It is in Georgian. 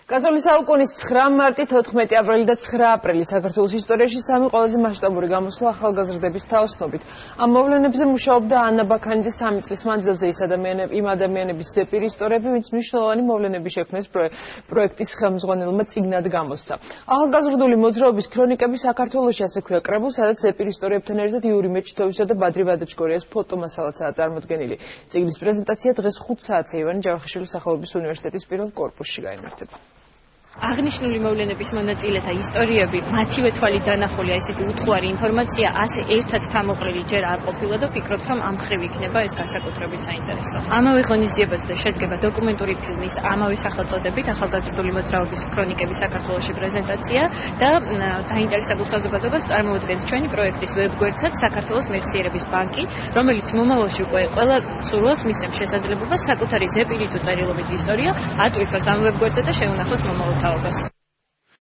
გასული საუკუნის 9 მარტი, 14 აპრილი და 9 აპრილი საქართველოს ისტორიაში სამი ყველაზე მასშტაბური გამოსვლა ახალგაზრდების თაოსნობით. ამ მოვლენებზე მუშაობდა ანა ბაქანიძე 3 წლის მანძილზე იმ ადამიანების ზეპირი ისტორიები, ვინც მნიშვნელოვანი მოვლენები შექმნეს პროექტის ხელმძღვანელმა წიგნად გამოსცა. ახალგაზრდული მოძრაობის ქრონიკები საქართველოში ასე ქვია კრებულ, სადაც ზეპირი ისტორიებთან ერთად იური მეჩითოვისა და ბადრი ვადაჩგორიას ფოტომასალაცაა წარმოდგენილი. წიგნის პრეზენტაცია დღეს 5 საათზე ივანე ჯავახიშვილის სახელობის უნივერსიტეტის პირველ კორპუსში გაიმართება. აღნიშნული მოვლენების მონაწილეთა ისტორიები, მათივე თვალით დანახული ესეთი უთხოვარი ინფორმაცია ასე ერთად თამოყრილი ჯერ არ ყოფილა და ვფიქრობთ, რომ ამ მხრივ იქნება ეს განსაკუთრებით საინტერესო. ამავე ღონისძიებაზე შედგება დოკუმენტური ფილმის ამავე სახელწოდებით ახალგაზრდული მოძრაობის ქრონიკების საქართველოში პრეზენტაცია და დაინტერესებულ საზოგადოებას წარმოუდგენთ ჩვენი პროექტის ვებგვერდსაც საქართველოს მეხსიერების ბანკი, რომელიც მომავალში უკვე ყველა სურვილს მისცემს შესაძლებლობას საკუთარი ზეპირი თუ წერილობით ისტორია ატვირთოს ამ ვებგვერდზე და შეუნახოს მომავალ თაობას.